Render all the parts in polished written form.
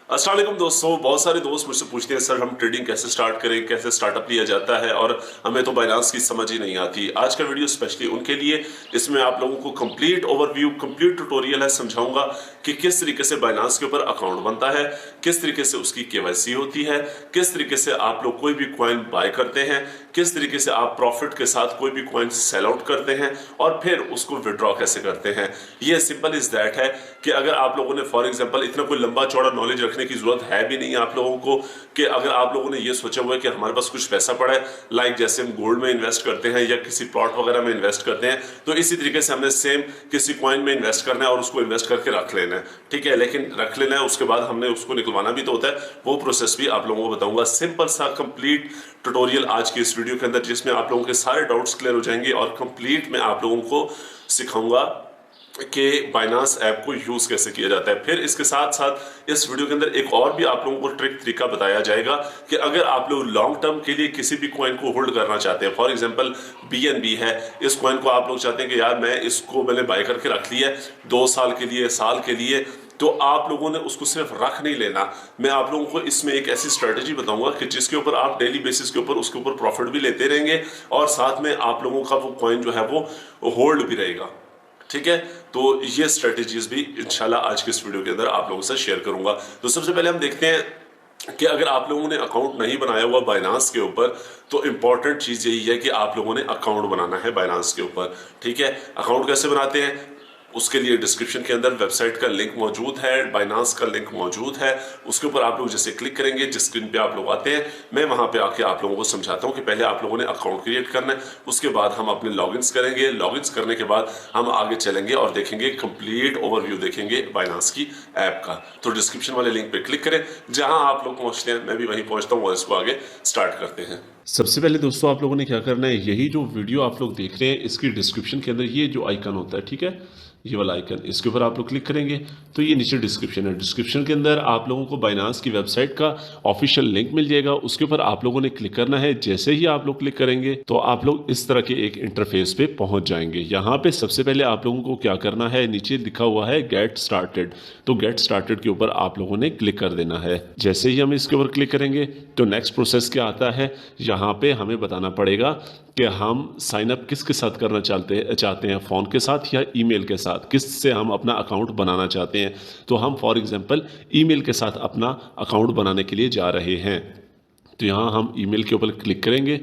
अस्सलाम वालेकुम दोस्तों। बहुत सारे दोस्त मुझसे पूछते हैं सर हम ट्रेडिंग कैसे स्टार्ट करें, कैसे स्टार्टअप लिया जाता है और हमें तो बाइनांस की समझ ही नहीं आती। आज का वीडियो स्पेशली उनके लिए, इसमें आप लोगों को कंप्लीट ओवरव्यू, कंप्लीट ट्यूटोरियल है, समझाऊंगा कि किस तरीके से बाइनांस के ऊपर अकाउंट बनता है, किस तरीके से उसकी केवाईसी होती है, किस तरीके से आप लोग कोई भी कॉइन बाय करते हैं, किस तरीके से आप प्रॉफिट के साथ कोई भी कॉइन सेल आउट करते हैं और फिर उसको विड्रॉ कैसे करते हैं। ये सिंपल इज दैट है कि अगर आप लोगों ने फॉर एग्जांपल इतना कोई लंबा चौड़ा नॉलेज रखने की जरूरत है भी नहीं आप लोगों को, कि अगर आप लोगों ने ये सोचा हुआ है कि हमारे पास कुछ पैसा पड़ा है, लाइक जैसे हम गोल्ड में इन्वेस्ट करते हैं या किसी प्लॉट वगैरह में इन्वेस्ट करते हैं, तो इसी तरीके से हमने सेम किसी कॉइन में इन्वेस्ट करना है और उसको इन्वेस्ट करके रख लेना है। ठीक है, लेकिन रख लेना है, उसके बाद हमने उसको निकलवाना भी तो होता है। वो प्रोसेस भी आप लोगों को बताऊंगा, सिंपल सा कंप्लीट ट्यूटोरियल आज की इस वीडियो के अंदर, जिसमें आप लोगों के सारे डाउट्स क्लियर हो जाएंगे और कंप्लीट मैं आप लोगों को सिखाऊंगा कि बाइनांस ऐप को यूज कैसे किया जाता है। फिर इसके साथ साथ इस वीडियो के अंदर एक और भी आप लोगों को ट्रिक तरीका बताया जाएगा कि अगर आप लोग लॉन्ग टर्म के लिए किसी भी कॉइन को होल्ड करना चाहते हैं, फॉर एग्जांपल BNB है, इस कॉइन को आप लोग चाहते हैं कि यार मैंने बाय करके रख लिया है 2 साल के लिए, साल के लिए, तो आप लोगों ने उसको सिर्फ रख नहीं लेना। मैं आप लोगों को इसमें एक ऐसी स्ट्रेटेजी बताऊंगा कि जिसके ऊपर आप डेली बेसिस के ऊपर उसके ऊपर प्रॉफिट भी लेते रहेंगे और साथ में आप लोगों का वो कॉइन जो है वो होल्ड भी रहेगा। ठीक है, तो ये स्ट्रेटेजीज भी इंशाल्लाह आज के इस वीडियो के अंदर आप लोगों से शेयर करूंगा। तो सबसे पहले हम देखते हैं कि अगर आप लोगों ने अकाउंट नहीं बनाया हुआ बाइनांस के ऊपर, तो इंपॉर्टेंट चीज यही है कि आप लोगों ने अकाउंट बनाना है बाइनांस के ऊपर। ठीक है, अकाउंट कैसे बनाते हैं उसके लिए डिस्क्रिप्शन के अंदर वेबसाइट का लिंक मौजूद है, बाइनांस का लिंक मौजूद है। उसके ऊपर आप लोग जैसे क्लिक करेंगे, जिस स्क्रीन पे आप लोग आते हैं, मैं वहां पे आके आप लोगों को समझाता हूं कि पहले आप लोगों ने अकाउंट क्रिएट करना है, उसके बाद हम अपने लॉगिन्स करेंगे, लॉगिन्स करने के बाद हम आगे चलेंगे और देखेंगे कंप्लीट ओवरव्यू देखेंगे बाइनांस की ऐप का। तो डिस्क्रिप्शन वाले लिंक पे क्लिक करें, जहां आप लोग पहुंचते हैं मैं भी वहीं पहुंचता हूं और इसको आगे स्टार्ट करते हैं। सबसे पहले दोस्तों आप लोगों ने क्या करना है, यही जो वीडियो आप लोग देख रहे हैं इसकी डिस्क्रिप्शन के अंदर ये जो आइकन होता है, ठीक है, ये वाला आइकन, इसके ऊपर आप लोग क्लिक करेंगे तो ये नीचे डिस्क्रिप्शन है। डिस्क्रिप्शन के अंदर आप लोगों को बाइनांस की वेबसाइट का ऑफिशियल लिंक मिल जाएगा, उसके ऊपर आप लोगों ने क्लिक करना है। जैसे ही आप लोग क्लिक करेंगे तो आप लोग इस तरह के एक इंटरफेस पे पहुंच जाएंगे। यहाँ पे सबसे पहले आप लोगों को क्या करना है, नीचे लिखा हुआ है गेट स्टार्टेड, तो गेट स्टार्टेड के ऊपर आप लोगों ने क्लिक कर देना है। जैसे ही हम इसके ऊपर क्लिक करेंगे तो नेक्स्ट प्रोसेस क्या आता है, यहाँ पे हमें बताना पड़ेगा कि हम साइन अप किसके साथ करना चाहते हैं, फ़ोन के साथ या ईमेल के साथ, किस से हम अपना अकाउंट बनाना चाहते हैं। तो हम फॉर एग्जांपल ईमेल के साथ अपना अकाउंट बनाने के लिए जा रहे हैं, तो यहाँ हम ईमेल के ऊपर क्लिक करेंगे।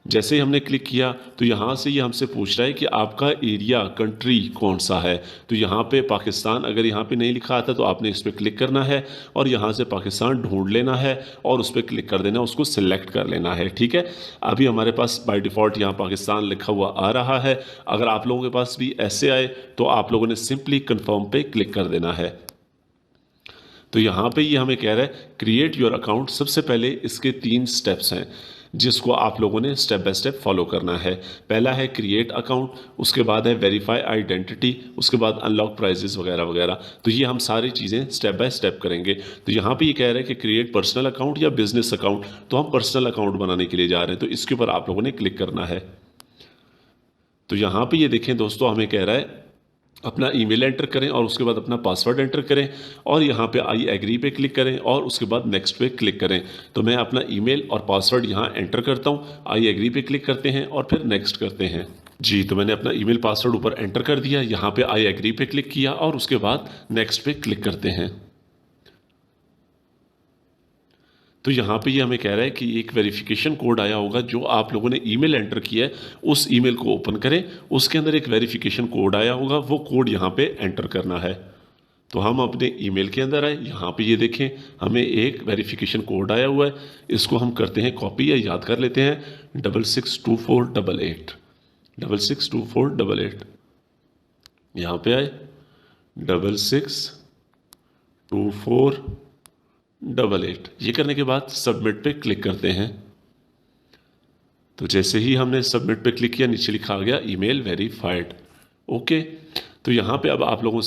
जैसे ही हमने क्लिक किया तो यहाँ से ये हमसे पूछ रहा है कि आपका एरिया, कंट्री कौन सा है। तो यहाँ पे पाकिस्तान अगर यहाँ पे नहीं लिखा आता तो आपने इस पर क्लिक करना है और यहाँ से पाकिस्तान ढूंढ लेना है और उस पर क्लिक कर देना, उसको सिलेक्ट कर लेना है। ठीक है, अभी हमारे पास बाय डिफ़ॉल्ट यहाँ पाकिस्तान लिखा हुआ आ रहा है। अगर आप लोगों के पास भी ऐसे आए तो आप लोगों ने सिंपली कन्फर्म पे क्लिक कर देना है। तो यहाँ पे ये हमें कह रहा है क्रिएट योर अकाउंट। सबसे पहले इसके 3 स्टेप्स हैं जिसको आप लोगों ने स्टेप बाय स्टेप फॉलो करना है। पहला है क्रिएट अकाउंट, उसके बाद है वेरीफाई आइडेंटिटी, उसके बाद अनलॉक प्राइजेस वगैरह वगैरह। तो ये हम सारी चीज़ें स्टेप बाय स्टेप करेंगे। तो यहाँ पे ये कह रहा है कि क्रिएट पर्सनल अकाउंट या बिजनेस अकाउंट, तो हम पर्सनल अकाउंट बनाने के लिए जा रहे हैं, तो इसके ऊपर आप लोगों ने क्लिक करना है। तो यहाँ पे ये देखें दोस्तों, हमें कह रहा है अपना ईमेल एंटर करें और उसके बाद अपना पासवर्ड एंटर करें और यहाँ पे आई एग्री पे क्लिक करें और उसके बाद नेक्स्ट पे क्लिक करें। तो मैं अपना ईमेल और पासवर्ड यहाँ एंटर करता हूँ, आई एग्री पे क्लिक करते हैं और फिर नेक्स्ट करते हैं। जी, तो मैंने अपना ईमेल पासवर्ड ऊपर एंटर कर दिया, यहाँ पे आई एग्री पे क्लिक किया और उसके बाद नेक्स्ट पे क्लिक करते हैं। तो यहाँ पे ये हमें कह रहा है कि एक वेरिफिकेशन कोड आया होगा, जो आप लोगों ने ईमेल एंटर किया है उस ईमेल को ओपन करें, उसके अंदर एक वेरिफिकेशन कोड आया होगा, वो कोड यहाँ पे एंटर करना है। तो हम अपने ईमेल के अंदर आए, यहाँ पे ये देखें हमें एक वेरिफिकेशन कोड आया हुआ है, इसको हम करते हैं कॉपी या याद कर लेते हैं, 662488 662488। यहाँ पे आए 662488। ये करने के बाद सबमिट पे क्लिक करते हैं। तो जैसे ही हमने सबमिट पे क्लिक किया, नीचे लिखा आ गया ईमेल वेरीफाइड। ओके, तो यहाँ पे अब आप लोगों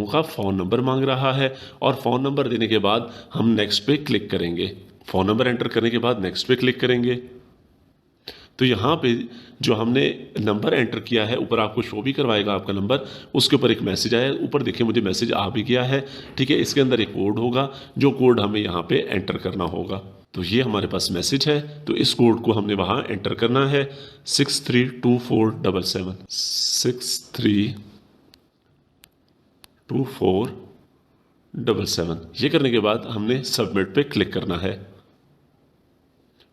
का फ़ोन नंबर मांग रहा है और फ़ोन नंबर देने के बाद हम नेक्स्ट पे क्लिक करेंगे। फ़ोन नंबर एंटर करने के बाद नेक्स्ट पे क्लिक करेंगे। तो यहाँ पे जो हमने नंबर एंटर किया है ऊपर आपको शो भी करवाएगा आपका नंबर, उसके ऊपर एक मैसेज आया है, ऊपर देखिए मुझे मैसेज आ भी गया है, ठीक है। इसके अंदर एक कोड होगा, जो कोड हमें यहाँ पे एंटर करना होगा। तो ये हमारे पास मैसेज है, तो इस कोड को हमने वहाँ एंटर करना है 632477 632477। ये करने के बाद हमने सबमिट पे क्लिक करना है।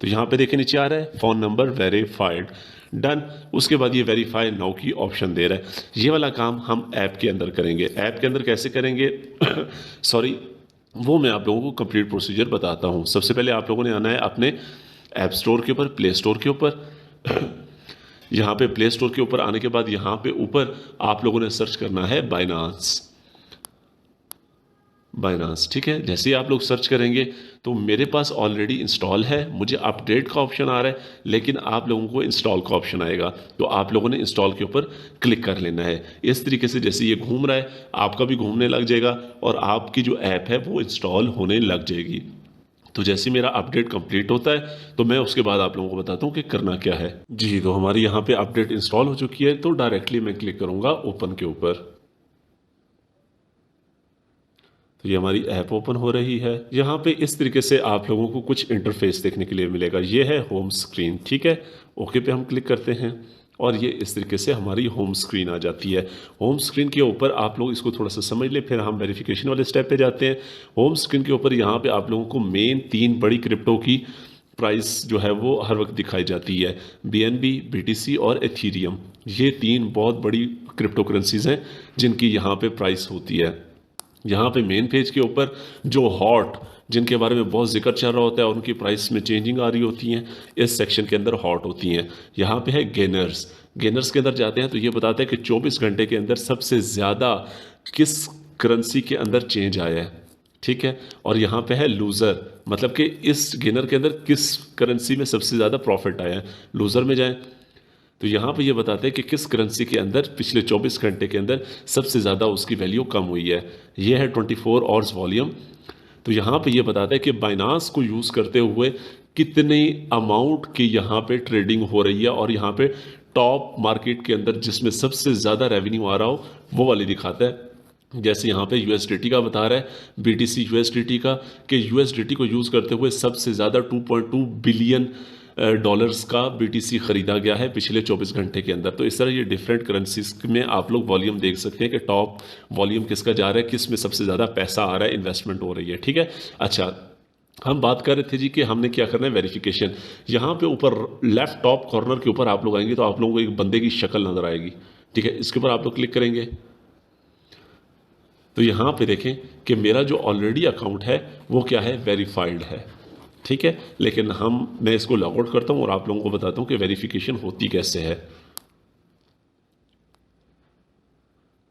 तो यहाँ पे देखिए नीचे आ रहा है फ़ोन नंबर वेरीफाइड, डन। उसके बाद ये वेरीफाई नाउ की ऑप्शन दे रहा है। ये वाला काम हम ऐप के अंदर करेंगे। ऐप के अंदर कैसे करेंगे सॉरी, वो मैं आप लोगों को कंप्लीट प्रोसीजर बताता हूँ। सबसे पहले आप लोगों ने आना है अपने ऐप स्टोर के ऊपर, प्ले स्टोर के ऊपर यहाँ पे प्ले स्टोर के ऊपर आने के बाद यहाँ पे ऊपर आप लोगों ने सर्च करना है बाइनांस, ठीक है। जैसे ही आप लोग सर्च करेंगे तो मेरे पास ऑलरेडी इंस्टॉल है, मुझे अपडेट का ऑप्शन आ रहा है, लेकिन आप लोगों को इंस्टॉल का ऑप्शन आएगा, तो आप लोगों ने इंस्टॉल के ऊपर क्लिक कर लेना है। इस तरीके से जैसे ये घूम रहा है आपका भी घूमने लग जाएगा और आपकी जो ऐप है वो इंस्टॉल होने लग जाएगी। तो जैसे मेरा अपडेट कंप्लीट होता है तो मैं उसके बाद आप लोगों को बताता हूँ कि करना क्या है। जी, तो हमारी यहाँ पे अपडेट इंस्टॉल हो चुकी है, तो डायरेक्टली मैं क्लिक करूँगा ओपन के ऊपर। तो ये हमारी ऐप ओपन हो रही है। यहाँ पे इस तरीके से आप लोगों को कुछ इंटरफेस देखने के लिए मिलेगा। ये है होम स्क्रीन, ठीक है। ओके पे हम क्लिक करते हैं और ये इस तरीके से हमारी होम स्क्रीन आ जाती है। होम स्क्रीन के ऊपर आप लोग इसको थोड़ा सा समझ लें, फिर हम वेरिफिकेशन वाले स्टेप पे जाते हैं। होम स्क्रीन के ऊपर यहाँ पे आप लोगों को मेन 3 बड़ी क्रिप्टो की प्राइस जो है वो हर वक्त दिखाई जाती है, BNB, BTC और एथीरियम। ये 3 बहुत बड़ी क्रिप्टो करेंसीज हैं जिनकी यहाँ पे प्राइस होती है। यहाँ पे मेन पेज के ऊपर जो हॉट, जिनके बारे में बहुत जिक्र चल रहा होता है और उनकी प्राइस में चेंजिंग आ रही होती हैं, इस सेक्शन के अंदर हॉट होती हैं। यहाँ पे है गेनर्स। गेनर्स के अंदर जाते हैं तो ये बताते हैं कि 24 घंटे के अंदर सबसे ज़्यादा किस करेंसी के अंदर चेंज आया है, ठीक है। और यहाँ पे है लूज़र, मतलब कि इस गेनर के अंदर किस करेंसी में सबसे ज़्यादा प्रॉफिट आया है। लूज़र में जाएँ तो यहाँ पे ये बताते हैं कि किस करेंसी के अंदर पिछले 24 घंटे के अंदर सबसे ज़्यादा उसकी वैल्यू कम हुई है। ये है 24 आवर्स वॉल्यूम। तो यहाँ पे ये बताता है कि बाइनांस को यूज़ करते हुए कितने अमाउंट की यहाँ पे ट्रेडिंग हो रही है, और यहाँ पे टॉप मार्केट के अंदर जिसमें सबसे ज़्यादा रेवेन्यू आ रहा हो वो वाली दिखाता है। जैसे यहाँ पे USDT का बता रहा है, BTC USDT का, कि USDT को यूज़ करते हुए सबसे ज़्यादा 2.2 बिलियन डॉलर्स का BTC खरीदा गया है पिछले 24 घंटे के अंदर। तो इस तरह ये डिफरेंट करेंसीज में आप लोग वॉल्यूम देख सकते हैं कि टॉप वॉल्यूम किसका जा रहा है, किस में सबसे ज़्यादा पैसा आ रहा है, इन्वेस्टमेंट हो रही है, ठीक है। अच्छा, हम बात कर रहे थे जी कि हमने क्या करना है, वेरिफिकेशन। यहाँ पे ऊपर लेफ्ट टॉप कॉर्नर के ऊपर आप लोग आएंगे तो आप लोगों को एक बंदे की शक्ल नजर आएगी, ठीक है। इसके ऊपर आप लोग क्लिक करेंगे तो यहाँ पे देखें कि मेरा जो ऑलरेडी अकाउंट है वो क्या है, वेरीफाइड है, ठीक है। लेकिन मैं इसको लॉग आउट करता हूँ और आप लोगों को बताता हूँ कि वेरिफिकेशन होती कैसे है।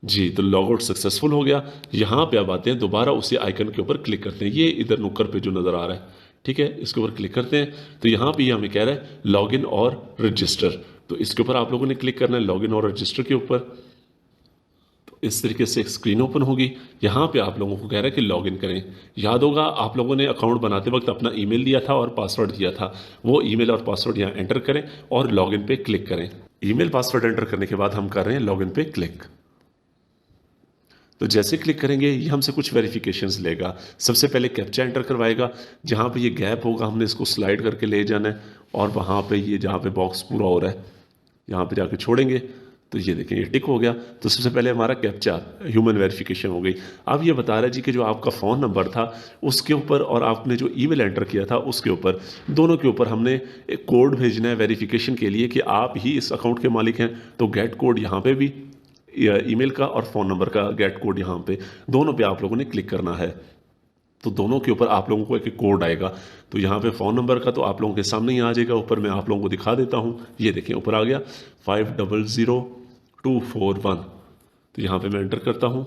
जी, तो लॉग आउट सक्सेसफुल हो गया। यहाँ पे अब आते हैं, दोबारा उसी आइकन के ऊपर क्लिक करते हैं, ये इधर नुक्कर पे जो नज़र आ रहा है, ठीक है। इसके ऊपर क्लिक करते हैं तो यहाँ पे ये हमें कह रहा है लॉगिन और रजिस्टर। तो इसके ऊपर आप लोगों ने क्लिक करना है, लॉगिन और रजिस्टर के ऊपर। तो इस तरीके से एक स्क्रीन ओपन होगी। यहाँ पे आप लोगों को कह रहा है कि लॉगिन करें। याद होगा आप लोगों ने अकाउंट बनाते वक्त अपना ईमेल दिया था और पासवर्ड दिया था, वो ईमेल और पासवर्ड यहाँ एंटर करें और लॉगिन पे क्लिक करें। ईमेल पासवर्ड एंटर करने के बाद हम कर रहे हैं लॉगिन पे क्लिक। तो जैसे क्लिक करेंगे ये हमसे कुछ वेरिफिकेशंस लेगा। सबसे पहले कैप्चा एंटर करवाएगा, जहाँ पे ये गैप होगा हमने इसको स्लाइड करके ले जाना है, और वहाँ पे ये जहाँ पे बॉक्स पूरा हो रहा है यहाँ पे जाके छोड़ेंगे तो ये देखें ये टिक हो गया। तो सबसे पहले हमारा कैप्चा ह्यूमन वेरिफिकेशन हो गई। अब ये बता रहा है जी कि जो आपका फ़ोन नंबर था उसके ऊपर और आपने जो ईमेल एंटर किया था उसके ऊपर, दोनों के ऊपर हमने एक कोड भेजना है वेरिफिकेशन के लिए कि आप ही इस अकाउंट के मालिक हैं। तो गेट कोड यहाँ पे भी, ईमेल का और फ़ोन नंबर का गेट कोड यहाँ पे, दोनों पे आप लोगों ने क्लिक करना है। तो दोनों के ऊपर आप लोगों को एक कोड आएगा। तो यहाँ पे फ़ोन नंबर का तो आप लोगों के सामने ही आ जाएगा, ऊपर मैं आप लोगों को दिखा देता हूँ। ये देखें ऊपर आ गया 500241। तो यहाँ पे मैं एंटर करता हूँ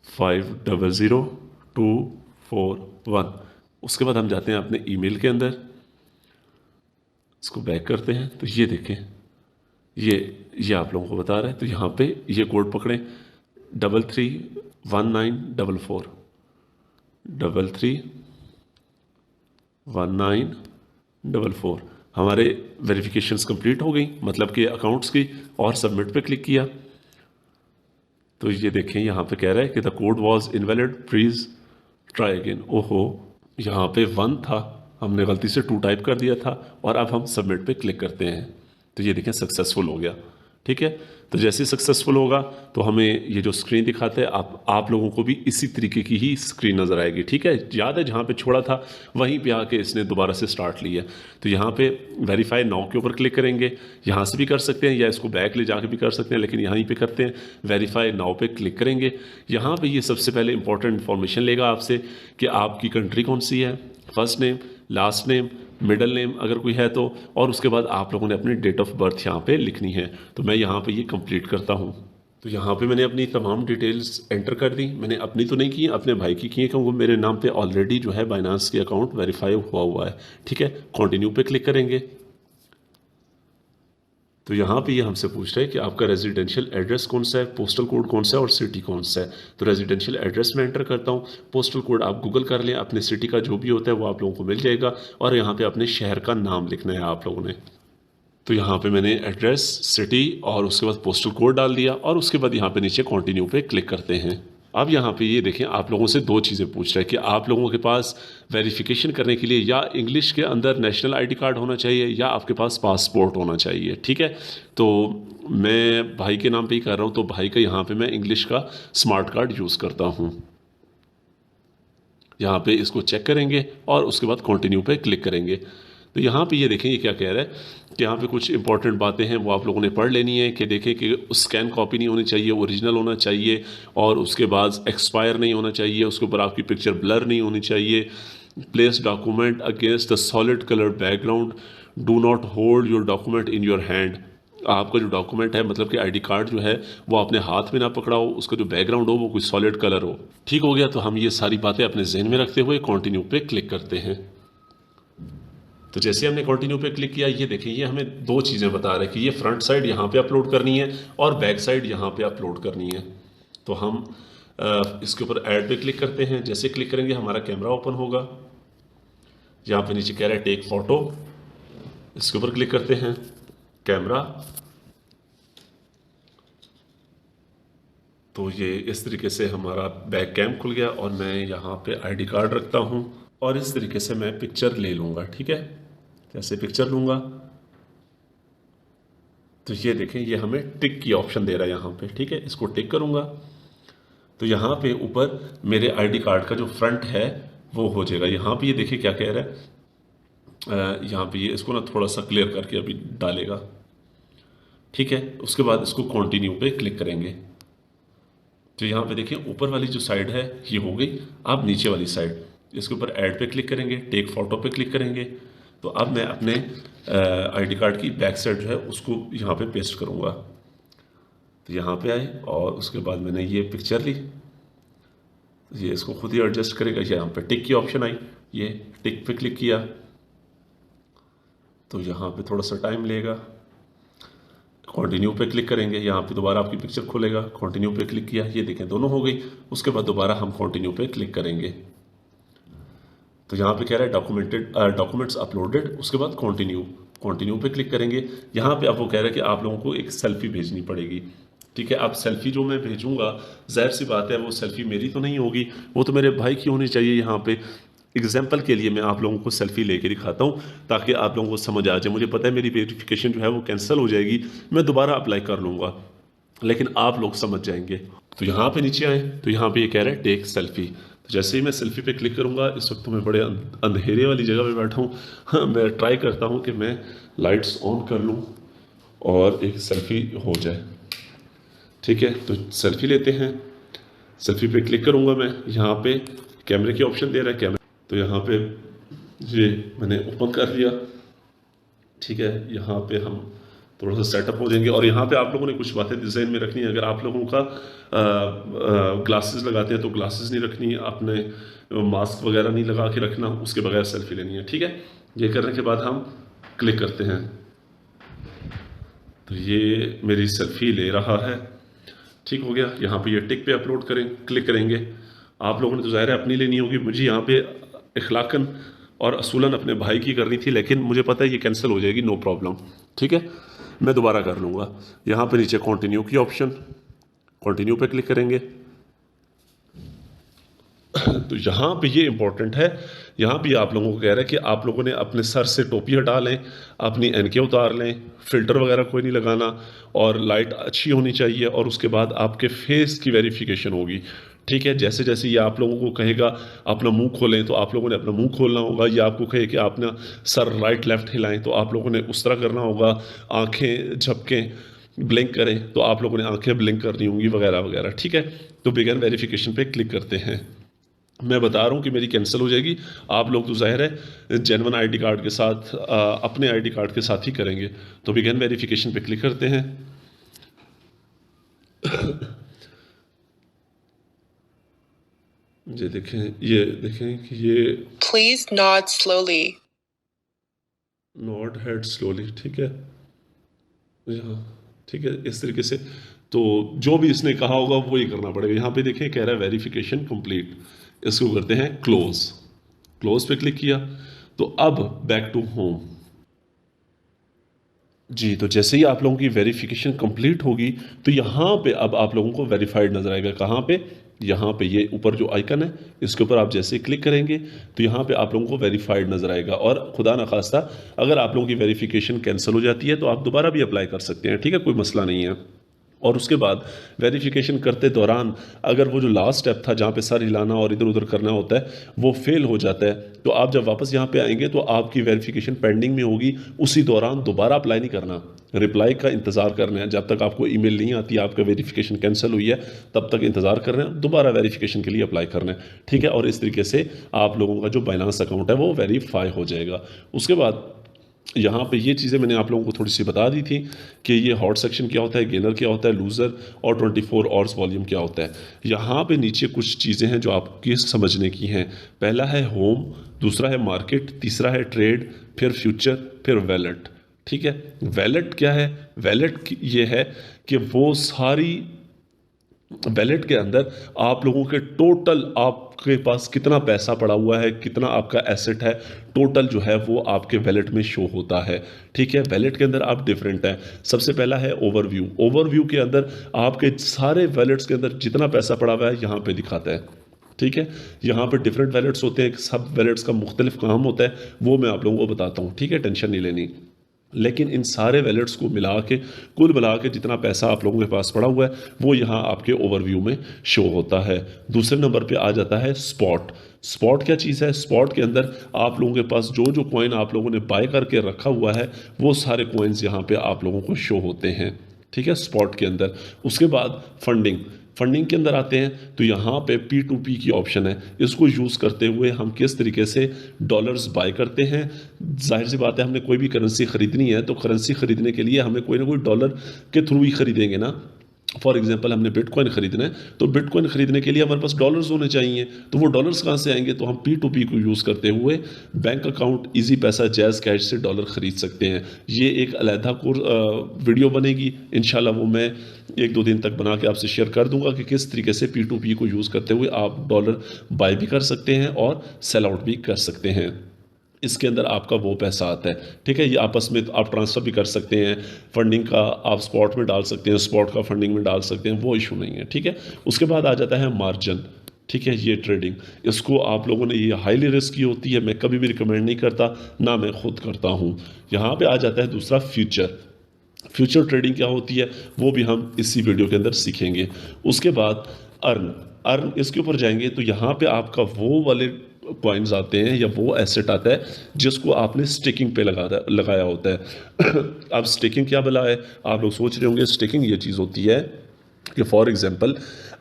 500241। उसके बाद हम जाते हैं अपने ईमेल के अंदर, इसको बैक करते हैं तो ये देखें ये आप लोगों को बता रहा है। तो यहाँ पे ये कोड पकड़ें 331944 331944। हमारे वेरिफिकेशंस कंप्लीट हो गई, मतलब कि अकाउंट्स की, और सबमिट पे क्लिक किया तो ये देखें यहाँ पे कह रहा है कि the code was invalid, please try again. ओहो, यहाँ पे 1 था, हमने गलती से 2 टाइप कर दिया था, और अब हम सबमिट पे क्लिक करते हैं तो ये देखें सक्सेसफुल हो गया। ठीक है, तो जैसे सक्सेसफुल होगा तो हमें ये जो स्क्रीन दिखाते हैं, आप लोगों को भी इसी तरीके की ही स्क्रीन नज़र आएगी। ठीक है, याद है जहाँ पे छोड़ा था वहीं पे आके इसने दोबारा से स्टार्ट लिया। तो यहाँ पे वेरीफाई नाउ के ऊपर क्लिक करेंगे, यहाँ से भी कर सकते हैं या इसको बैक ले जाके भी कर सकते हैं, लेकिन यहीं पे करते हैं, वेरीफाई नाउ पे क्लिक करेंगे। यहाँ पे ये सबसे पहले इंपॉर्टेंट इन्फॉर्मेशन लेगा आपसे कि आपकी कंट्री कौन सी है, first name, last name, middle name अगर कोई है तो, और उसके बाद आप लोगों ने अपनी डेट ऑफ बर्थ यहाँ पे लिखनी है। तो मैं यहाँ पे ये कंप्लीट करता हूँ। तो यहाँ पे मैंने अपनी तमाम डिटेल्स एंटर कर दी। मैंने अपनी तो नहीं की, अपने भाई की है, क्योंकि मेरे नाम पे ऑलरेडी जो है बाइनांस की अकाउंट वेरीफाई हुआ है। ठीक है, कंटिन्यू पे क्लिक करेंगे तो यहाँ पे ये हमसे पूछ रहा है कि आपका रेजिडेंशियल एड्रेस कौन सा है, पोस्टल कोड कौन सा है और सिटी कौन सा है। तो रेजिडेंशियल एड्रेस में एंटर करता हूँ, पोस्टल कोड आप गूगल कर लें, अपने सिटी का जो भी होता है वो आप लोगों को मिल जाएगा, और यहाँ पे अपने शहर का नाम लिखना है आप लोगों ने। तो यहाँ पे मैंने एड्रेस, सिटी और उसके बाद पोस्टल कोड डाल दिया, और उसके बाद यहाँ पे नीचे कंटिन्यू पे क्लिक करते हैं। अब यहाँ पे ये देखें, आप लोगों से 2 चीज़ें पूछ रहा है कि आप लोगों के पास वेरिफिकेशन करने के लिए या इंग्लिश के अंदर नेशनल आईडी कार्ड होना चाहिए या आपके पास पासपोर्ट होना चाहिए। ठीक है, तो मैं भाई के नाम पे ही कर रहा हूँ, तो भाई का यहाँ पे मैं इंग्लिश का स्मार्ट कार्ड यूज़ करता हूँ। यहाँ पे इसको चेक करेंगे और उसके बाद कंटिन्यू पे क्लिक करेंगे। तो यहाँ पे ये देखें, ये क्या कह रहा है कि यहाँ पे कुछ इंपॉर्टेंट बातें हैं वो आप लोगों ने पढ़ लेनी है। कि देखें कि स्कैन कॉपी नहीं होनी चाहिए, ओरिजिनल होना चाहिए, और उसके बाद एक्सपायर नहीं होना चाहिए, उसके ऊपर आपकी पिक्चर ब्लर नहीं होनी चाहिए, place document against the solid colour background, do not hold your document in your hand. आपका जो डॉक्यूमेंट है, मतलब कि आईडी कार्ड जो है, वो अपने हाथ में ना पकड़ा हो, उसका जो बैकग्राउंड हो वो कोई सॉलिड कलर हो। ठीक हो गया, तो हम ये सारी बातें अपने जहन में रखते हुए कंटिन्यू पे क्लिक करते हैं। तो जैसे हमने कंटिन्यू पे क्लिक किया, ये देखिए, ये हमें 2 चीज़ें बता रहा है कि ये फ्रंट साइड यहाँ पे अपलोड करनी है और बैक साइड यहाँ पे अपलोड करनी है। तो हम इसके ऊपर ऐड पे क्लिक करते हैं। जैसे क्लिक करेंगे हमारा कैमरा ओपन होगा। यहाँ पे नीचे कह रहा है टेक फोटो, इसके ऊपर क्लिक करते हैं, कैमरा। तो ये इस तरीके से हमारा बैक कैम खुल गया, और मैं यहाँ पे आईडी कार्ड रखता हूँ और इस तरीके से मैं पिक्चर ले लूँगा। ठीक है, जैसे पिक्चर लूँगा तो ये देखें, ये हमें टिक की ऑप्शन दे रहा है यहाँ पे। ठीक है, इसको टिक करूँगा तो यहाँ पे ऊपर मेरे आईडी कार्ड का जो फ्रंट है वो हो जाएगा। यहाँ पे ये देखिए क्या कह रहा है, यहाँ पे ये इसको ना थोड़ा सा क्लियर करके अभी डालेगा। ठीक है, उसके बाद इसको कंटिन्यू पे क्लिक करेंगे तो यहाँ पे देखिए ऊपर वाली जो साइड है ये हो गई। अब नीचे वाली साइड, इसके ऊपर ऐड पे क्लिक करेंगे, टेक फोटो पे क्लिक करेंगे। तो अब मैं अपने आईडी कार्ड की बैक साइड जो है उसको यहाँ पे पेस्ट करूँगा। तो यहाँ पे आए और उसके बाद मैंने ये पिक्चर ली, ये इसको खुद ही एडजस्ट करेगा। यहाँ पे टिक की ऑप्शन आई, ये टिक पे क्लिक किया तो यहाँ पे थोड़ा सा टाइम लेगा। कंटिन्यू पे क्लिक करेंगे, यहाँ पे दोबारा आपकी पिक्चर खुलेगा। कंटिन्यू पे क्लिक किया, ये देखें दोनों हो गई। उसके बाद दोबारा हम कंटिन्यू पे क्लिक करेंगे तो यहाँ पे कह रहा है डॉक्यूमेंट्स अपलोडेड, उसके बाद कंटिन्यू पे क्लिक करेंगे। यहाँ पे आपको कह रहा है कि आप लोगों को एक सेल्फी भेजनी पड़ेगी। ठीक है, अब सेल्फी जो मैं भेजूंगा, जाहिर सी बात है वो सेल्फी मेरी तो नहीं होगी, वो तो मेरे भाई की होनी चाहिए। यहाँ पे एग्जाम्पल के लिए मैं आप लोगों को सेल्फी लेके दिखाता हूँ ताकि आप लोगों को समझ आ जाए। मुझे पता है मेरी वेरिफिकेशन जो है वो कैंसिल हो जाएगी, मैं दोबारा अप्लाई कर लूँगा, लेकिन आप लोग समझ जाएंगे। तो यहाँ पे नीचे आए तो यहाँ पे ये कह रहा है टेक सेल्फी। तो जैसे ही मैं सेल्फी पे क्लिक करूँगा, इस वक्त तो मैं बड़े अंधेरे वाली जगह पे बैठा हूँ। हाँ, मैं ट्राई करता हूँ कि मैं लाइट्स ऑन कर लूँ और एक सेल्फी हो जाए। ठीक है, तो सेल्फी लेते हैं। सेल्फी पे क्लिक करूँगा मैं, यहाँ पे कैमरे की ऑप्शन दे रहा है, कैमरा। तो यहाँ पे ये मैंने ओपन कर लिया। ठीक है, यहाँ पे हम थोड़ा सा सेटअप हो जाएंगे, और यहाँ पे आप लोगों ने कुछ बातें डिज़ाइन में रखनी है। अगर आप लोगों का ग्लासेस लगाते हैं तो ग्लासेस नहीं रखनी, अपने मास्क वगैरह नहीं लगा के रखना, उसके बगैर सेल्फी लेनी है। ठीक है, ये करने के बाद हम क्लिक करते हैं तो ये मेरी सेल्फी ले रहा है। ठीक हो गया, यहाँ पे ये टिक पे अपलोड क्लिक करेंगे। आप लोगों ने तो ज़ाहिर है अपनी लेनी होगी, मुझे यहाँ पे इखलाकन और असूलन अपने भाई की करनी थी, लेकिन मुझे पता है ये कैंसिल हो जाएगी, नो प्रॉब्लम। ठीक है, मैं दोबारा कर लूँगा। यहाँ पे नीचे कंटिन्यू की ऑप्शन, कंटिन्यू पे क्लिक करेंगे। तो यहाँ पे ये इंपॉर्टेंट है, यहाँ भी आप लोगों को कह रहा है कि आप लोगों ने अपने सर से टोपी हटा लें, अपनी एनके उतार लें, फिल्टर वगैरह कोई नहीं लगाना, और लाइट अच्छी होनी चाहिए, और उसके बाद आपके फेस की वेरिफिकेशन होगी। ठीक है, जैसे जैसे ये आप लोगों को कहेगा अपना मुंह खोलें, तो आप लोगों ने अपना मुंह खोलना होगा। ये आपको कहे कि आपने सर राइट लेफ्ट हिलाएं, तो आप लोगों ने उस तरह करना होगा। आंखें झपकें, ब्लिंक करें, तो आप लोगों ने आंखें ब्लिंक करनी होंगी, वगैरह वगैरह। ठीक है, तो बिगिन वेरिफिकेशन पे क्लिक करते हैं। मैं बता रहा हूँ कि मेरी कैंसिल हो जाएगी। आप लोग तो ज़ाहिर है जेन्युइन आईडी कार्ड के साथ, अपने आईडी कार्ड के साथ ही करेंगे। तो बिगिन वेरिफिकेशन पे क्लिक करते हैं। ये देखें कि ये Please nod slowly. Not head slowly. ठीक है, यहाँ ठीक है, इस तरीके से। तो जो भी इसने कहा होगा वो ही करना पड़ेगा। यहाँ पे देखें कह रहा है वेरिफिकेशन कंप्लीट, इसको करते हैं क्लोज। क्लोज पे क्लिक किया, तो अब बैक टू होम। जी, तो जैसे ही आप लोगों की वेरिफिकेशन कंप्लीट होगी, तो यहाँ पे अब आप लोगों को वेरीफाइड नजर आएगा। कहाँ पे? यहाँ पे ये ऊपर जो आइकन है, इसके ऊपर आप जैसे क्लिक करेंगे तो यहाँ पे आप लोगों को वेरीफाइड नजर आएगा। और खुदा न खास्ता अगर आप लोगों की वेरिफिकेशन कैंसिल हो जाती है तो आप दोबारा भी अप्लाई कर सकते हैं। ठीक है, कोई मसला नहीं है। और उसके बाद वेरिफिकेशन करते दौरान अगर वो जो लास्ट स्टेप था जहाँ पे सर हिलाना और इधर उधर करना होता है वो फेल हो जाता है, तो आप जब वापस यहाँ पे आएंगे तो आपकी वेरिफिकेशन पेंडिंग में होगी। उसी दौरान दोबारा अप्लाई नहीं करना, रिप्लाई का इंतज़ार करना है। जब तक आपको ईमेल नहीं आती आपका वेरिफिकेशन कैंसिल हुई है तब तक इंतज़ार करना है, दोबारा वेरिफिकेशन के लिए अप्लाई करना है। ठीक है, और इस तरीके से आप लोगों का जो बाइनांस अकाउंट है वो वेरीफाई हो जाएगा। उसके बाद यहाँ पे ये चीज़ें मैंने आप लोगों को थोड़ी सी बता दी थी कि ये हॉट सेक्शन क्या होता है, गेनर क्या होता है, लूज़र और 24 आवर्स वॉल्यूम क्या होता है। यहाँ पे नीचे कुछ चीज़ें हैं जो आपकी समझने की हैं। पहला है होम, दूसरा है मार्केट, तीसरा है ट्रेड, फिर फ्यूचर, फिर वैलेट। ठीक है, वैलेट क्या है? वैलेट ये है कि वो सारी वैलेट के अंदर आप लोगों के टोटल आपके पास कितना पैसा पड़ा हुआ है, कितना आपका एसेट है, टोटल जो है वो आपके वैलेट में शो होता है। ठीक है, वैलेट के अंदर आप डिफरेंट हैं। सबसे पहला है ओवरव्यू। ओवरव्यू के अंदर आपके सारे वैलेट्स के अंदर जितना पैसा पड़ा हुआ है यहाँ पे दिखाता है। ठीक है, यहाँ पे डिफरेंट वैलेट्स होते हैं, सब वैलेट्स का मुख्तलिफ काम होता है, वो मैं आप लोगों को बताता हूँ। ठीक है, टेंशन नहीं लेनी। लेकिन इन सारे वैलेट्स को मिला के कुल मिला के जितना पैसा आप लोगों के पास पड़ा हुआ है वो यहाँ आपके ओवरव्यू में शो होता है। दूसरे नंबर पे आ जाता है स्पॉट। स्पॉट क्या चीज़ है? स्पॉट के अंदर आप लोगों के पास जो जो कॉइन आप लोगों ने बाय करके रखा हुआ है वो सारे कॉइन्स यहाँ पे आप लोगों को शो होते हैं। ठीक है, स्पॉट के अंदर। उसके बाद फंडिंग। फंडिंग के अंदर आते हैं तो यहाँ पे P2P की ऑप्शन है। इसको यूज़ करते हुए हम किस तरीके से डॉलर्स बाय करते हैं। जाहिर सी बात है, हमने कोई भी करेंसी ख़रीदनी है तो करेंसी ख़रीदने के लिए हमें कोई ना कोई डॉलर के थ्रू ही ख़रीदेंगे ना। फॉर एग्जांपल हमने बिटकॉइन खरीदना है तो बिटकॉइन खरीदने के लिए हमारे पास डॉलर्स होने चाहिए। तो वो डॉलर्स कहाँ से आएंगे? तो हम P2P को यूज़ करते हुए बैंक अकाउंट, इजी पैसा, जैज़ कैश से डॉलर ख़रीद सकते हैं। ये एक अलहदा वीडियो बनेगी इंशाल्लाह, वो मैं 1-2 दिन तक बना के आपसे शेयर कर दूंगा कि किस तरीके से P2P को यूज़ करते हुए आप डॉलर बाय भी कर सकते हैं और सेल आउट भी कर सकते हैं। इसके अंदर आपका वो पैसा आता है। ठीक है, ये आपस में आप ट्रांसफ़र भी कर सकते हैं। फंडिंग का आप स्पॉट में डाल सकते हैं, स्पॉट का फंडिंग में डाल सकते हैं, वो इशू नहीं है। ठीक है, उसके बाद आ जाता है मार्जिन। ठीक है, ये ट्रेडिंग, इसको आप लोगों ने, ये हाईली रिस्की होती है, मैं कभी भी रिकमेंड नहीं करता, ना मैं खुद करता हूँ। यहाँ पे आ जाता है दूसरा फ्यूचर। फ्यूचर ट्रेडिंग क्या होती है वो भी हम इसी वीडियो के अंदर सीखेंगे। उसके बाद अर्न इसके ऊपर जाएंगे तो यहाँ पे आपका वो वाले कॉइन्स आते हैं या वो एसेट आता है जिसको आपने स्टेकिंग पे लगाया होता है। अब स्टेकिंग क्या भला है? आप लोग सोच रहे होंगे स्टेकिंग ये चीज़ होती है कि फॉर एग्जांपल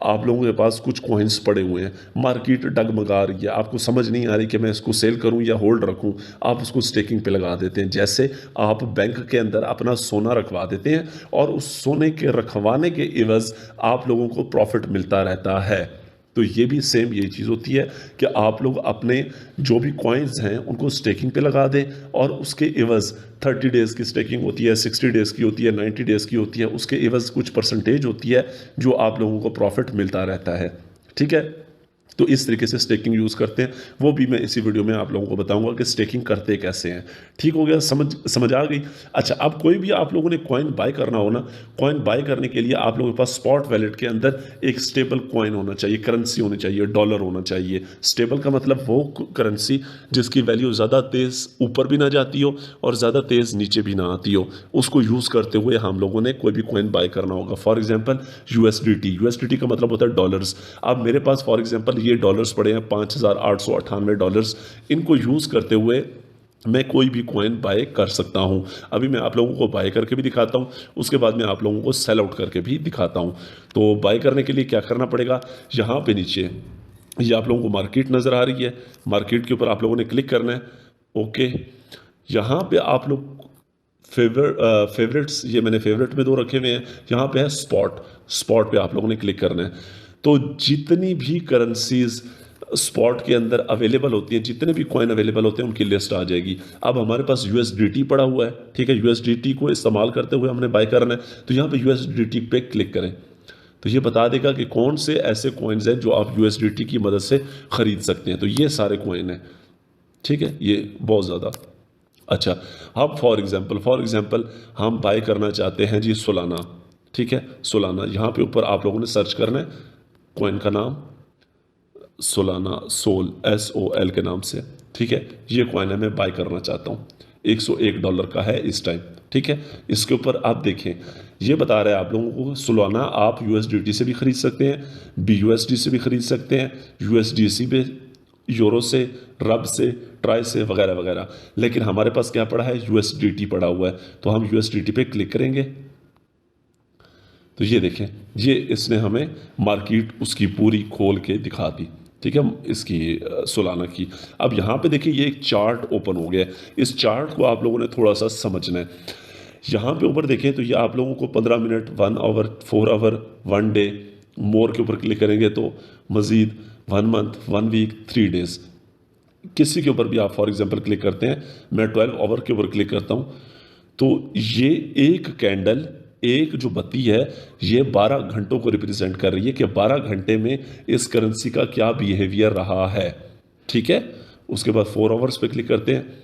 आप लोगों के पास कुछ कॉइन्स पड़े हुए हैं, मार्केट डगमगा रही है, आपको समझ नहीं आ रही कि मैं इसको सेल करूं या होल्ड रखूं, आप उसको स्टेकिंग पे लगा देते हैं। जैसे आप बैंक के अंदर अपना सोना रखवा देते हैं और उस सोने के रखवाने के इवज़ आप लोगों को प्रॉफिट मिलता रहता है। तो ये भी सेम यही चीज़ होती है कि आप लोग अपने जो भी कॉइन्स हैं उनको स्टेकिंग पे लगा दें और उसके इवज़ 30 डेज़ की स्टेकिंग होती है, 60 डेज़ की होती है, 90 डेज़ की होती है, उसके इवज़ कुछ परसेंटेज होती है जो आप लोगों को प्रॉफिट मिलता रहता है। ठीक है, तो इस तरीके से स्टेकिंग यूज़ करते हैं, वो भी मैं इसी वीडियो में आप लोगों को बताऊंगा कि स्टेकिंग करते कैसे हैं। ठीक हो गया, समझ आ गई। अच्छा, अब कोई भी आप लोगों ने कॉइन बाय करना हो ना, कॉइन बाय करने के लिए आप लोगों के पास स्पॉट वैलेट के अंदर एक स्टेबल कॉइन होना चाहिए, करेंसी होनी चाहिए, डॉलर होना चाहिए। स्टेबल का मतलब वो करेंसी जिसकी वैल्यू ज़्यादा तेज़ ऊपर भी ना जाती हो और ज़्यादा तेज़ नीचे भी ना आती हो, उसको यूज़ करते हुए हम लोगों ने कोई भी कॉइन बाय करना होगा। फॉर एग्जाम्पल यूएसडीटी का मतलब होता है डॉलर्स। अब मेरे पास फॉर एग्जाम्पल ये डॉलर्स पड़े हैं $5,898, इनको यूज़ करते हुए मैं कोई भी कॉइन बाय कर सकता हूं। अभी मैं आप लोगों को बाय करके भी दिखाता हूं, उसके बाद मैं आप लोगों को सेल आउट करके भी दिखाता हूं। तो बाय करने के लिए क्या करना पड़ेगा, यहाँ पे नीचे ये आप लोगों को मार्केट नज़र आ रही है, मार्केट के ऊपर आप लोगों ने क्लिक करना है। ओके, यहाँ पे आप लोग फेवरेट्स, ये मैंने फेवरेट में 2 रखे हुए हैं, यहाँ पे है स्पॉट पे आप लोगों ने क्लिक करना है। तो जितनी भी करेंसीज स्पॉट के अंदर अवेलेबल होती हैं, जितने भी कॉइन अवेलेबल होते हैं उनकी लिस्ट आ जाएगी। अब हमारे पास यूएसडीटी पड़ा हुआ है, ठीक है, यूएसडीटी को इस्तेमाल करते हुए हमने बाय करना है, तो यहाँ पे यूएसडीटी पे क्लिक करें तो ये बता देगा कि कौन से ऐसे कॉइन्स हैं जो आप यूएसडीटी की मदद से खरीद सकते हैं। तो ये सारे कॉइन हैं, ठीक है, ये बहुत ज़्यादा। अच्छा, अब फॉर एग्जांपल हम बाय करना चाहते हैं जी सोलाना, ठीक है, सोलाना। यहाँ पे ऊपर आप लोगों ने सर्च करना है कॉइन का नाम, सोलाना, SOL के नाम से, ठीक है। ये कॉइन है, मैं बाय करना चाहता हूँ, $101 का है इस टाइम, ठीक है। इसके ऊपर आप देखें, ये बता रहा है आप लोगों को सोलाना आप यूएसडीटी से भी खरीद सकते हैं, BUSD से भी खरीद सकते हैं, USDC पे, यूरो से, रब से, ट्राई से, वगैरह वगैरह। लेकिन हमारे पास क्या पड़ा है, USDT पड़ा हुआ है, तो हम USDT पे क्लिक करेंगे। तो ये देखें, ये इसने हमें मार्केट उसकी पूरी खोल के दिखा दी, ठीक है, इसकी सोलाना की। अब यहाँ पे देखिए ये एक चार्ट ओपन हो गया है, इस चार्ट को आप लोगों ने थोड़ा सा समझना है। यहाँ पे ऊपर देखें तो ये आप लोगों को 15 मिनट, 1 आवर, 4 आवर, 1 डे, मोर के ऊपर क्लिक करेंगे तो मज़ीद 1 मंथ, 1 वीक, 3 डेज़, किसी के ऊपर भी आप फॉर एग्जांपल क्लिक करते हैं। मैं 12 आवर के ऊपर क्लिक करता हूँ, तो ये एक कैंडल, एक जो बत्ती है, ये 12 घंटों को रिप्रेजेंट कर रही है कि 12 घंटे में इस करेंसी का क्या बिहेवियर रहा है, ठीक है। उसके बाद 4 आवर्स पे क्लिक करते हैं,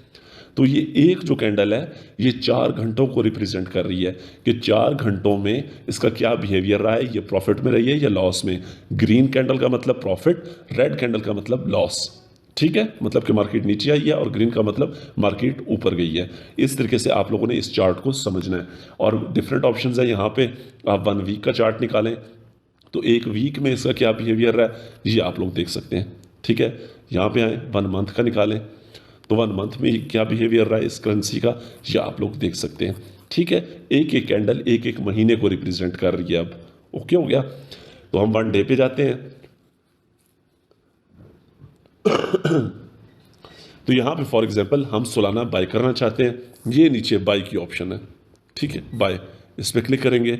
तो ये एक जो कैंडल है ये 4 घंटों को रिप्रेजेंट कर रही है कि 4 घंटों में इसका क्या बिहेवियर रहा है, ये प्रॉफिट में रही है या लॉस में। ग्रीन कैंडल का मतलब प्रॉफिट, रेड कैंडल का मतलब लॉस, ठीक है, मतलब कि मार्केट नीचे आई है, और ग्रीन का मतलब मार्केट ऊपर गई है। इस तरीके से आप लोगों ने इस चार्ट को समझना है। और डिफरेंट ऑप्शंस है, यहाँ पे आप 1 वीक का चार्ट निकालें तो 1 वीक में इसका क्या बिहेवियर रहा है ये आप लोग देख सकते हैं, ठीक है। यहाँ पे आए 1 मंथ का निकालें तो 1 मंथ में क्या बिहेवियर रहा है इस करेंसी का, ये आप लोग देख सकते हैं, ठीक है। एक एक कैंडल एक एक महीने को रिप्रेजेंट कर रही है। अब ओके हो गया, तो हम 1 डे पे जाते हैं। तो यहाँ पे फॉर एग्जांपल हम सोलाना बाय करना चाहते हैं, ये नीचे बाय की ऑप्शन है, ठीक है, बाय, इस पर क्लिक करेंगे।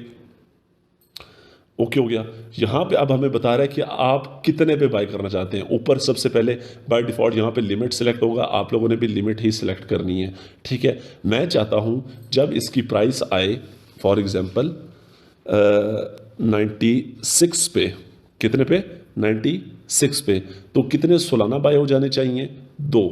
ओके हो गया। यहाँ पे अब हमें बता रहा है कि आप कितने पे बाय करना चाहते हैं। ऊपर सबसे पहले बाय डिफ़ॉल्ट यहाँ पे लिमिट सेलेक्ट होगा, आप लोगों ने भी लिमिट ही सिलेक्ट करनी है, ठीक है। मैं चाहता हूँ जब इसकी प्राइस आए फॉर एग्जांपल 96 पे, कितने पे, 96 पे, तो कितने सोलाना बाय हो जाने चाहिए, 2।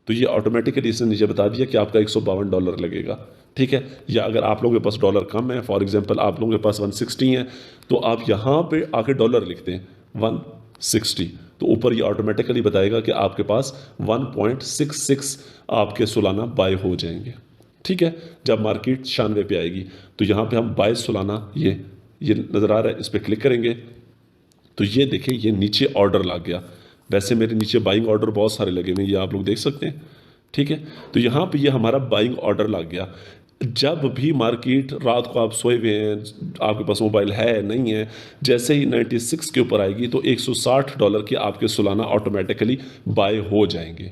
तो ये ऑटोमेटिकली इसने नीचे बता दिया कि आपका $152 लगेगा, ठीक है। या अगर आप लोगों के पास डॉलर कम है, फॉर एग्जांपल आप लोगों के पास 160 है, तो आप यहाँ पे आके डॉलर लिखते हैं 160, तो ऊपर ये ऑटोमेटिकली बताएगा कि आपके पास 1.66 आपके सोलाना बाय हो जाएंगे, ठीक है। जब मार्केट 96 पे आएगी तो यहाँ पे हम बाय सोलाना, ये नज़र आ रहा है, इस पर क्लिक करेंगे तो ये देखें ये नीचे ऑर्डर लग गया। वैसे मेरे नीचे बाइंग ऑर्डर बहुत सारे लगे हुए हैं, ये आप लोग देख सकते हैं, ठीक है। तो यहाँ पे ये हमारा बाइंग ऑर्डर लग गया। जब भी मार्केट, रात को आप सोए हुए हैं, आपके पास मोबाइल है नहीं है, जैसे ही 96 के ऊपर आएगी तो $160 के आपके सोलाना ऑटोमेटिकली बाय हो जाएंगे,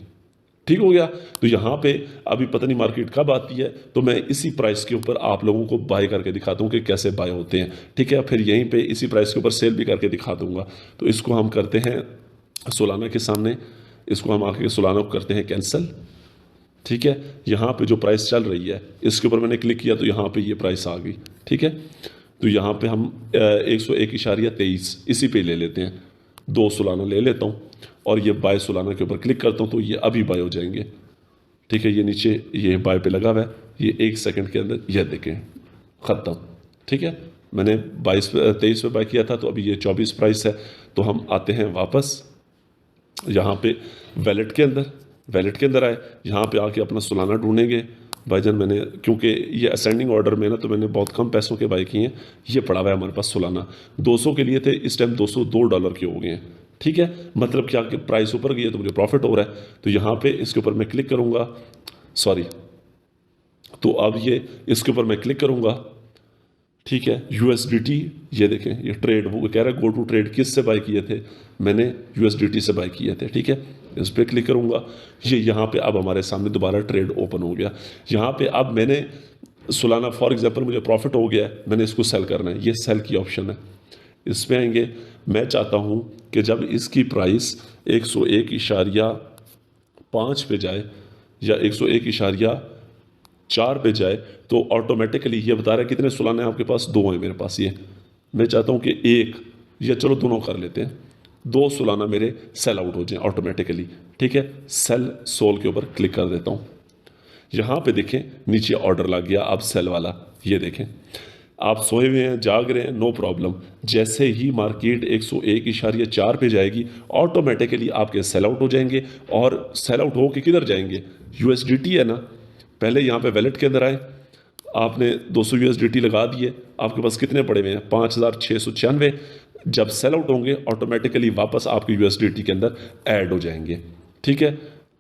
ठीक हो गया। तो यहाँ पे अभी पता नहीं मार्केट कब आती है, तो मैं इसी प्राइस के ऊपर आप लोगों को बाय करके दिखाता हूँ कि कैसे बाय होते हैं, ठीक है। फिर यहीं पे इसी प्राइस के ऊपर सेल भी करके दिखा दूंगा। तो इसको हम करते हैं सोलाना के सामने, इसको हम आके सोलाना को करते हैं कैंसिल, ठीक है। यहाँ पे जो प्राइस चल रही है इसके ऊपर मैंने क्लिक किया तो यहाँ पे ये प्राइस आ गई, ठीक है। तो यहाँ पे हम 101.23 इसी पे ले लेते हैं, 2 सोलाना ले लेता हूँ और ये बाय सोलाना के ऊपर क्लिक करता हूँ तो ये अभी बाय हो जाएंगे। ठीक है, ये नीचे ये बाय पे लगा हुआ है, ये 1 सेकंड के अंदर ये देखें ख़त्म। ठीक है, मैंने 23 पे बाय किया था तो अभी ये 24 प्राइस है। तो हम आते हैं वापस यहाँ पे वैलेट के अंदर आए, यहाँ पे आके अपना सोलाना ढूंढेंगे। भाईजान मैंने क्योंकि ये असेंडिंग ऑर्डर में ना तो मैंने बहुत कम पैसों के बाय किए हैं, ये पड़ा हुआ है हमारे पास सोलाना 200 के लिए थे, इस टाइम $202 के हो गए हैं। ठीक है, मतलब क्या कि प्राइस ऊपर गई है तो मुझे प्रॉफिट हो रहा है। तो यहाँ पे इसके ऊपर मैं क्लिक करूँगा, सॉरी, तो अब ये इसके ऊपर मैं क्लिक करूँगा। ठीक है, USDT, ये देखें ये ट्रेड वो कह रहा है गो टू ट्रेड, किस से बाय किए थे, मैंने USDT से बाय किए थे। ठीक है, इस पर क्लिक करूँगा, ये यहाँ पे अब हमारे सामने दोबारा ट्रेड ओपन हो गया। यहाँ पे अब मैंने सोलाना फॉर एग्जांपल मुझे प्रॉफिट हो गया है, मैंने इसको सेल करना है, ये सेल की ऑप्शन है, इस पर आएंगे। मैं चाहता हूँ कि जब इसकी प्राइस 101.5 पे जाए या 101.4 पे जाए तो ऑटोमेटिकली ये बता रहा है कितने सोलाना है आपके पास, 2 है मेरे पास। ये मैं चाहता हूँ कि 1 या चलो दोनों कर लेते हैं, 2 सोलाना मेरे सेल आउट हो जाए ऑटोमेटिकली। ठीक है, सेल सोल के ऊपर क्लिक कर देता हूँ। यहाँ पे देखें नीचे ऑर्डर लग गया अब सेल वाला, ये देखें आप सोए हुए हैं जाग रहे हैं नो प्रॉब्लम, जैसे ही मार्केट 101.4 पे जाएगी ऑटोमेटिकली आपके सेल आउट हो जाएंगे। और सेल आउट हो के किधर जाएंगे, USDT है ना, पहले यहाँ पे वैलेट के अंदर आए, आपने 200 USDT लगा दिए, आपके पास कितने पड़े हुए हैं 5696। जब सेल आउट होंगे ऑटोमेटिकली वापस आपके USDT के अंदर ऐड हो जाएंगे। ठीक है,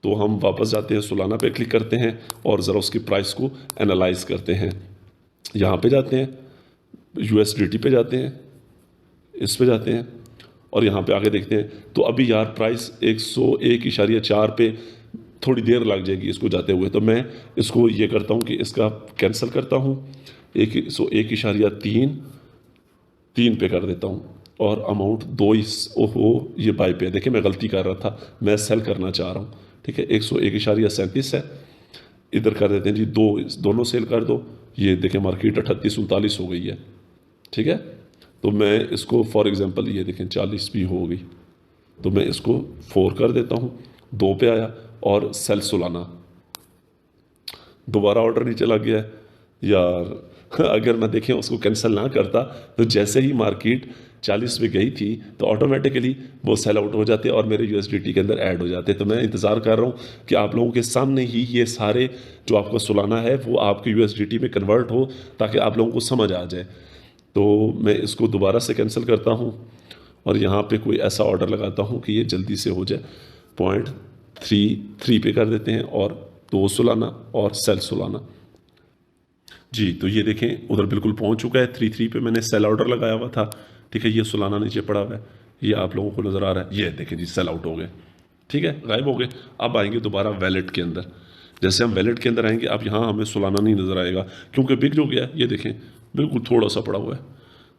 तो हम वापस जाते हैं सोलाना पे क्लिक करते हैं और ज़रा उसकी प्राइस को एनालाइज करते हैं। यहाँ पे जाते हैं, USDT पे जाते हैं, इस पे जाते हैं और यहाँ पे आगे देखते हैं तो अभी यार प्राइस 101.4 पे थोड़ी देर लग जाएगी इसको जाते हुए। तो मैं इसको ये करता हूँ कि इसका कैंसिल करता हूँ, 101.3 पे कर देता हूँ और अमाउंट 2 ओहो ये बाय पे, देखिए मैं गलती कर रहा था, मैं सेल करना चाह रहा हूँ। ठीक है, 101.37 है, इधर कर देते हैं जी, दोनों सेल कर दो। ये देखें मार्केट 38-39 हो गई है। ठीक है, तो मैं इसको फॉर एग्जांपल ये देखें 40 भी हो गई, तो मैं इसको 4 कर देता हूँ, 2 पे आया और सेल सोलाना, दोबारा ऑर्डर नीचे लग गया है यार। अगर मैं देखें उसको कैंसिल ना करता तो जैसे ही मार्केट 40 पे गई थी तो ऑटोमेटिकली वो सेल आउट हो जाते और मेरे USDT के अंदर ऐड हो जाते। तो मैं इंतज़ार कर रहा हूँ कि आप लोगों के सामने ही ये सारे जो आपका सोलाना है वो आपके USDT में कन्वर्ट हो ताकि आप लोगों को समझ आ जाए। तो मैं इसको दोबारा से कैंसिल करता हूँ और यहाँ पे कोई ऐसा ऑर्डर लगाता हूँ कि ये जल्दी से हो जाए, 0.33 पे कर देते हैं और 2 सोलाना और सेल सोलाना जी। तो ये देखें उधर बिल्कुल पहुँच चुका है, 33 पे मैंने सेल ऑर्डर लगाया हुआ था। ठीक है, ये सोलाना नीचे पड़ा हुआ है, ये आप लोगों को नज़र आ रहा है, ये देखें जी सेल आउट हो गए। ठीक है, गायब हो गए। अब आएंगे दोबारा वैलेट के अंदर, जैसे हम वैलेट के अंदर आएंगे अब यहाँ हमें सोलाना नहीं नज़र आएगा क्योंकि बिक जो गया, ये देखें बिल्कुल थोड़ा सा पड़ा हुआ है,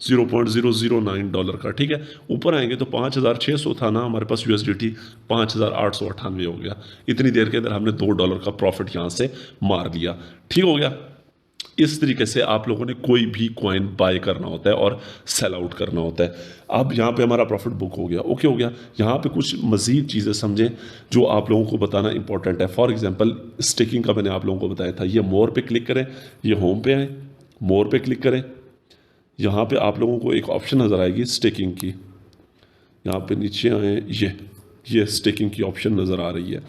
$0.009 का। ठीक है, ऊपर आएंगे तो 5600 था ना हमारे पास USDT, 5898 हो गया। इतनी देर के अंदर हमने $2 का प्रॉफिट यहाँ से मार लिया। ठीक हो गया। इस तरीके से आप लोगों ने कोई भी कॉइन बाय करना होता है और सेल आउट करना होता है। अब यहाँ पे हमारा प्रॉफिट बुक हो गया, ओके हो गया। यहाँ पे कुछ मज़ीद चीज़ें समझें जो आप लोगों को बताना इंपॉर्टेंट है। फॉर एग्जांपल स्टेकिंग का मैंने आप लोगों को बताया था, ये मोर पे क्लिक करें, ये होम पे आए, मोर पे क्लिक करें, यहाँ पे आप लोगों को एक ऑप्शन नज़र आएगी स्टेकिंग की, यहाँ पे नीचे आए, ये स्टेकिंग की ऑप्शन नज़र आ रही है,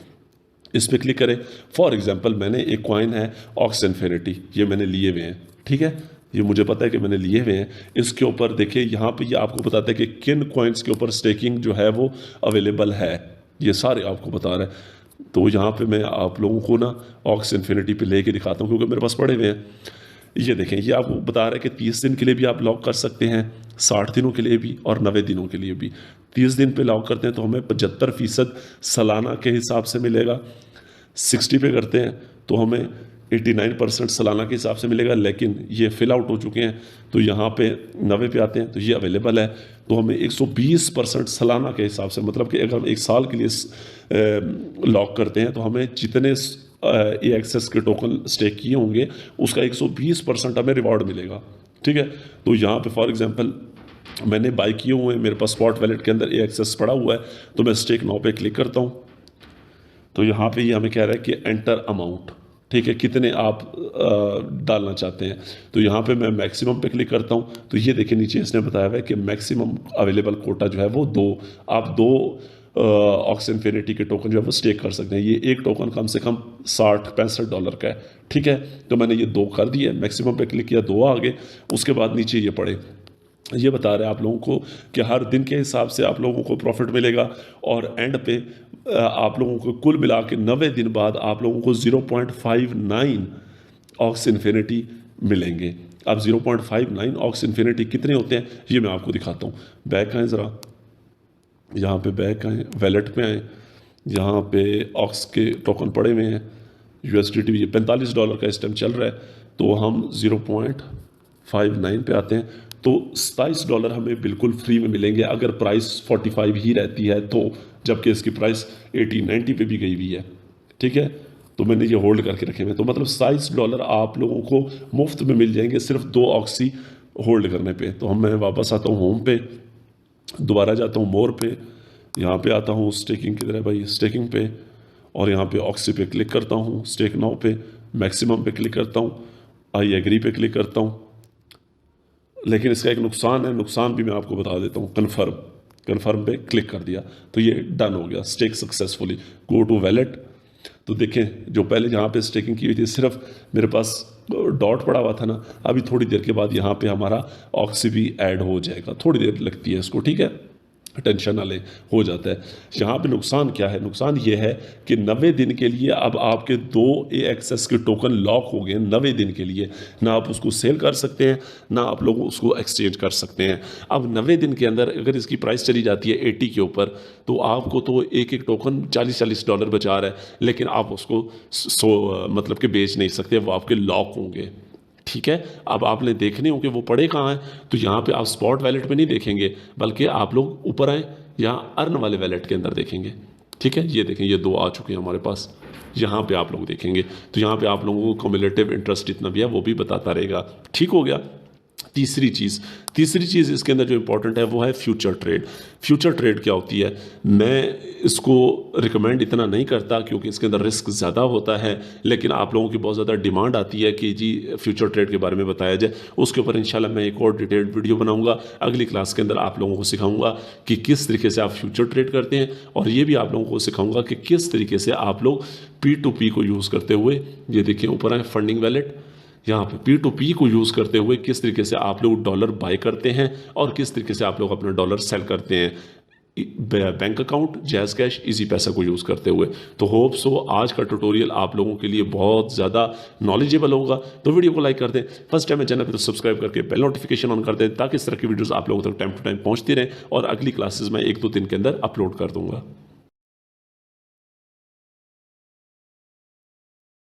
इस पर क्लिक करें। फॉर एग्जांपल मैंने एक कॉइन है ऑक्स इन्फिनिटी, ये मैंने लिए हुए हैं। ठीक है, ये मुझे पता है कि मैंने लिए हुए हैं। इसके ऊपर देखिए यहाँ पे ये आपको बताता है कि किन कॉइन्स के ऊपर स्टेकिंग जो है वो अवेलेबल है, ये सारे आपको बता रहा है। तो यहाँ पे मैं आप लोगों को ना ऑक्स इन्फिनिटी पे लेके दिखाता हूँ क्योंकि मेरे पास पड़े हुए हैं। ये देखें, ये आपको बता रहा है कि 30 दिन के लिए भी आप लॉक कर सकते हैं, 60 दिनों के लिए भी और 90 दिनों के लिए भी। 30 दिन पे लॉक करते हैं तो हमें 75% सालाना के हिसाब से मिलेगा, 60 पे करते हैं तो हमें 89% सालाना के हिसाब से मिलेगा। लेकिन ये फिल आउट हो चुके हैं तो यहाँ पे 90 पे आते हैं तो ये अवेलेबल है, तो हमें 120% सालाना के हिसाब से, मतलब कि अगर हम 1 साल के लिए लॉक करते हैं तो हमें जितने AXS के टोकन स्टेक किए होंगे उसका 120% हमें रिवॉर्ड मिलेगा। ठीक है, तो यहाँ पे फॉर एग्जांपल मैंने बाई किए हुए हैं, मेरे पास स्पॉट वैलेट के अंदर AXS पड़ा हुआ है, तो मैं स्टेक नाउ पे क्लिक करता हूँ। तो यहाँ पे ये हमें कह रहा है कि एंटर अमाउंट, ठीक है, कितने आप डालना चाहते हैं। तो यहाँ पे मैं मैक्सिमम पे क्लिक करता हूँ, तो ये देखिए नीचे इसने बताया हुआ है कि मैक्सिमम अवेलेबल कोटा जो है वो 2, आप 2 ऑक्स इन्फिनिटी के टोकन जो है वो स्टेक कर सकते हैं। ये एक टोकन कम से कम $65 का है, ठीक है। तो मैंने ये 2 कर दिए, मैक्सिमम पे क्लिक किया, 2 आ गए। उसके बाद नीचे ये पड़े, ये बता रहे हैं आप लोगों को कि हर दिन के हिसाब से आप लोगों को प्रॉफिट मिलेगा, और एंड पे आप लोगों को कुल मिला के 90 दिन बाद आप लोगों को 0.59 ऑक्स इन्फिनिटी मिलेंगे। अब 0.59 ऑक्स इन्फिनिटी कितने होते हैं ये मैं आपको दिखाता हूँ। बैक आएँ ज़रा, यहाँ पे बैक आएँ, वैलेट पे आएँ, यहाँ पे ऑक्स के टोकन पड़े हुए हैं USDT, ये $45 का इस टाइम चल रहा है। तो हम 0.59 पे आते हैं, तो $27 हमें बिल्कुल फ्री में मिलेंगे अगर प्राइस 45 ही रहती है तो, जबकि इसकी प्राइस 80-90 पे भी गई हुई है, ठीक है। तो मैंने ये होल्ड करके रखे हुए, तो मतलब $27 आप लोगों को मुफ्त में मिल जाएंगे सिर्फ 2 ऑक्सी होल्ड करने पे। तो मैं वापस आता हूँ होम पे, दोबारा जाता हूँ मोर पे, यहाँ पे आता हूँ स्टेकिंग की तरह भाई, स्टेकिंग पे, और यहाँ पे ऑक्सी पे क्लिक करता हूँ, स्टेक नाउ पे मैक्सिमम पे क्लिक करता हूँ, आई एग्री पे क्लिक करता हूँ। लेकिन इसका एक नुकसान है, नुकसान भी मैं आपको बता देता हूँ। कन्फर्म पे क्लिक कर दिया तो ये डन हो गया, stake successfully. Go to wallet, तो देखें जो पहले यहाँ पे स्टेकिंग की हुई थी सिर्फ मेरे पास डॉट पड़ा हुआ था ना, अभी थोड़ी देर के बाद यहाँ पे हमारा ऑक्सी भी ऐड हो जाएगा, थोड़ी देर लगती है इसको, ठीक है, टेंशन ना ले, हो जाता है। यहाँ पे नुकसान क्या है, नुकसान ये है कि 90 दिन के लिए अब आपके 2 AXS के टोकन लॉक हो गए 90 दिन के लिए, ना आप उसको सेल कर सकते हैं ना आप लोग उसको एक्सचेंज कर सकते हैं। अब 90 दिन के अंदर अगर इसकी प्राइस चली जाती है 80 के ऊपर, तो आपको तो एक एक टोकन $40 बचा रहा है, लेकिन आप उसको मतलब कि बेच नहीं सकते, वो आपके लॉक होंगे, ठीक है। अब आपने देखने हो कि वो पड़े कहाँ हैं, तो यहाँ पे आप स्पॉट वैलेट पे नहीं देखेंगे, बल्कि आप लोग ऊपर आए यहाँ अर्न वाले वैलेट के अंदर देखेंगे, ठीक है। ये देखें, ये 2 आ चुके हैं हमारे पास, यहाँ पे आप लोग देखेंगे तो यहाँ पे आप लोगों को क्यूमुलेटिव इंटरेस्ट इतना भी है वो भी बताता रहेगा, ठीक हो गया। तीसरी चीज़ इसके अंदर जो इंपॉर्टेंट है वो है फ्यूचर ट्रेड। फ्यूचर ट्रेड क्या होती है, मैं इसको रिकमेंड इतना नहीं करता क्योंकि इसके अंदर रिस्क ज़्यादा होता है, लेकिन आप लोगों की बहुत ज़्यादा डिमांड आती है कि जी फ्यूचर ट्रेड के बारे में बताया जाए। उसके ऊपर इंशाल्लाह मैं एक और डिटेल्ड वीडियो बनाऊंगा, अगली क्लास के अंदर आप लोगों को सिखाऊंगा कि किस तरीके से आप फ्यूचर ट्रेड करते हैं, और ये भी आप लोगों को सिखाऊंगा कि किस तरीके से आप लोग P2P को यूज़ करते हुए, ये देखिए ऊपर है फंडिंग वैलेट, यहाँ पे P2P को यूज़ करते हुए किस तरीके से आप लोग डॉलर बाय करते हैं और किस तरीके से आप लोग अपना डॉलर सेल करते हैं, bank account, jazz cash, easy पैसा को यूज़ करते हुए। तो होप सो आज का ट्यूटोरियल आप लोगों के लिए बहुत ज़्यादा नॉलेजेबल होगा। तो वीडियो को लाइक कर दें, फर्स्ट टाइम है चैनल पे तो सब्सक्राइब करके बेल नोटिफिकेशन ऑन कर दें, ताकि इस तरह की वीडियोस आप लोगों तक टाइम टू टाइम पहुंचती रहें, और अगली क्लासेस में 1-2 दिन के अंदर अपलोड कर दूंगा।